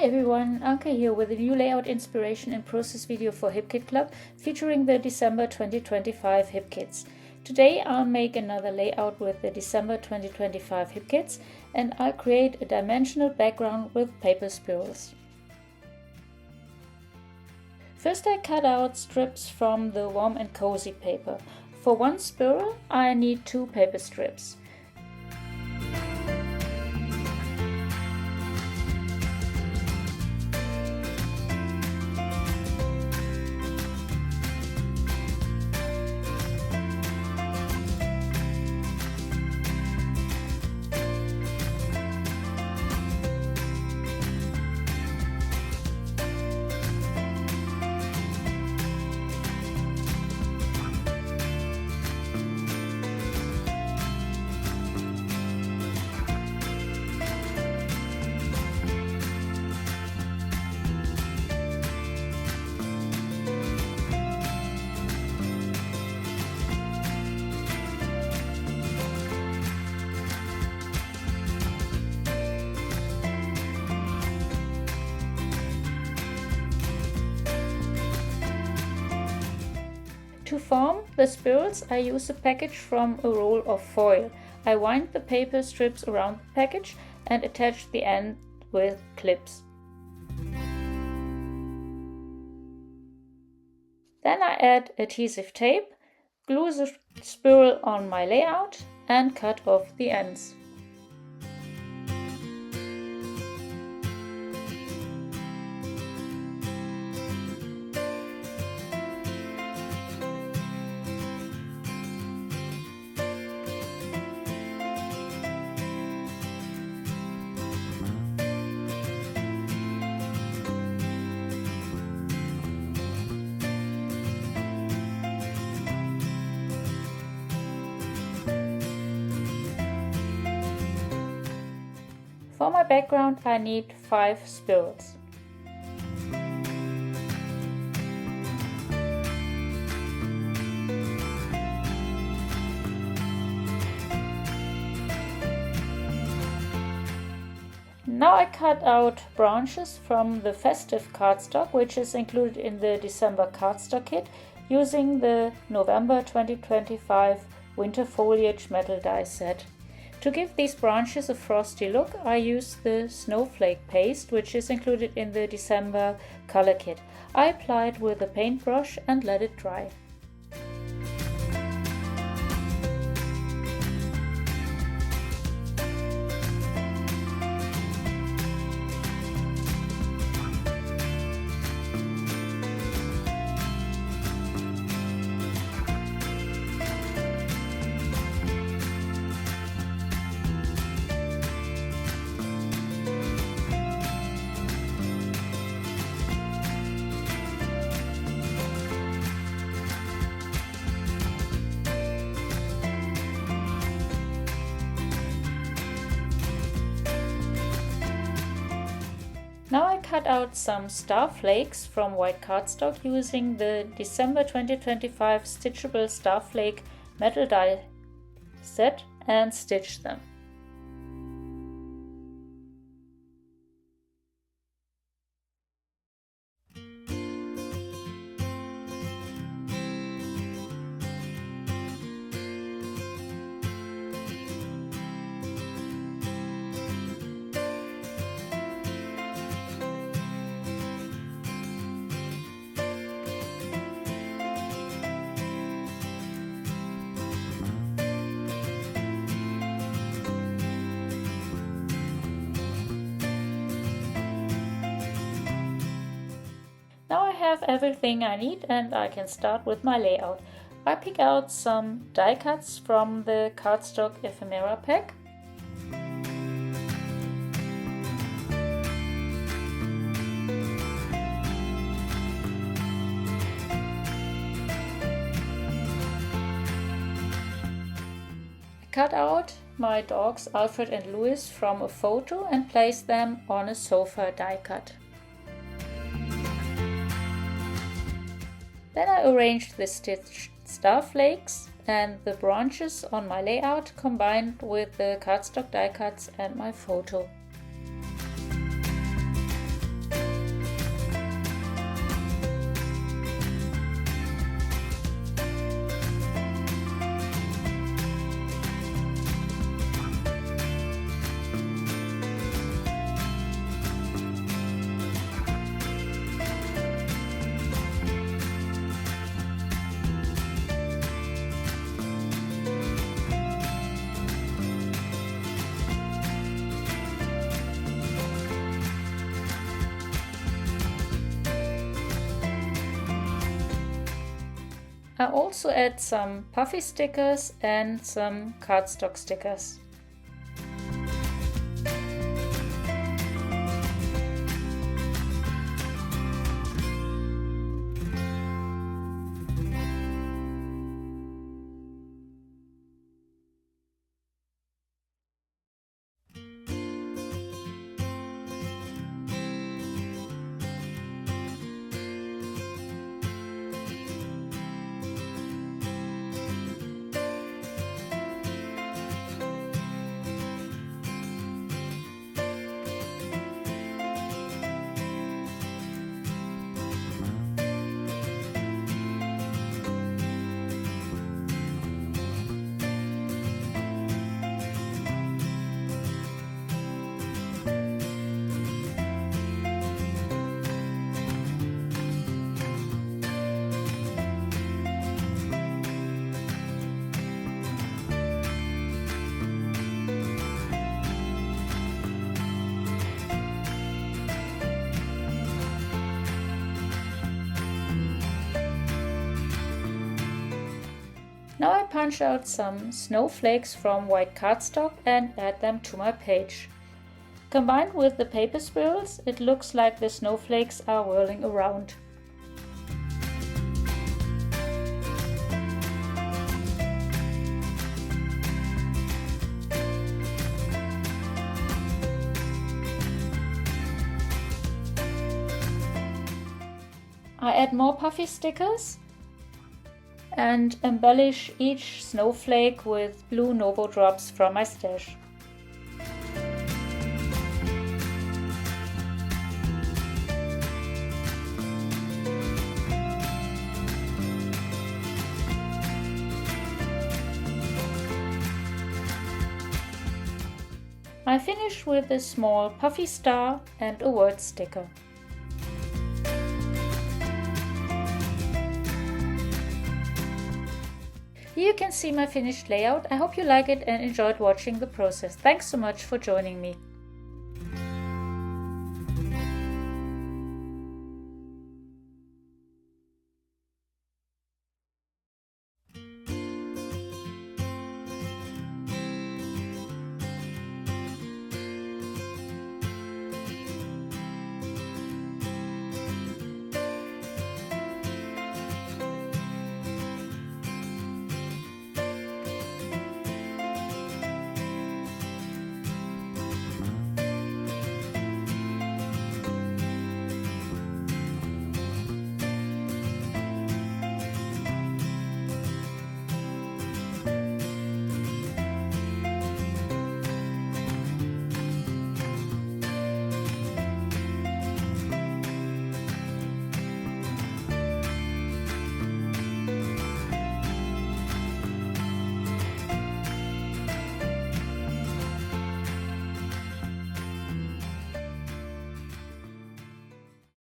everyone, Anke here with a new layout inspiration and process video for HipKit Club featuring the December 2025 HipKits. Today I'll make another layout with the December 2025 HipKits and I'll create a dimensional background with paper spirals. First I cut out strips from the warm and cozy paper. For one spiral I need 2 paper strips. To form the spirals, I use a package from a roll of foil. I wind the paper strips around the package and attach the end with clips. Then I add adhesive tape, glue the spiral on my layout and cut off the ends. For my background I need 5 spirals. Now I cut out branches from the festive cardstock, which is included in the December Cardstock Kit, using the November 2025 Winter Foliage metal die set. To give these branches a frosty look, I use the snowflake paste, which is included in the December color kit. I apply it with a paintbrush and let it dry. Now I cut out some star flakes from white cardstock using the December 2025 stitchable star flake metal die set and stitch them. Now I have everything I need and I can start with my layout. I pick out some die cuts from the Cardstock ephemera pack. I cut out my dogs Alfred and Louis from a photo and place them on a sofa die cut. Then I arranged the stitched star flakes and the branches on my layout combined with the cardstock die cuts and my photo. I also add some puffy stickers and some cardstock stickers. Now I punch out some snowflakes from white cardstock and add them to my page. Combined with the paper spirals, it looks like the snowflakes are whirling around. I add more puffy stickers and embellish each snowflake with blue Novo drops from my stash. I finish with a small puffy star and a word sticker. Here you can see my finished layout. I hope you like it and enjoyed watching the process. Thanks so much for joining me.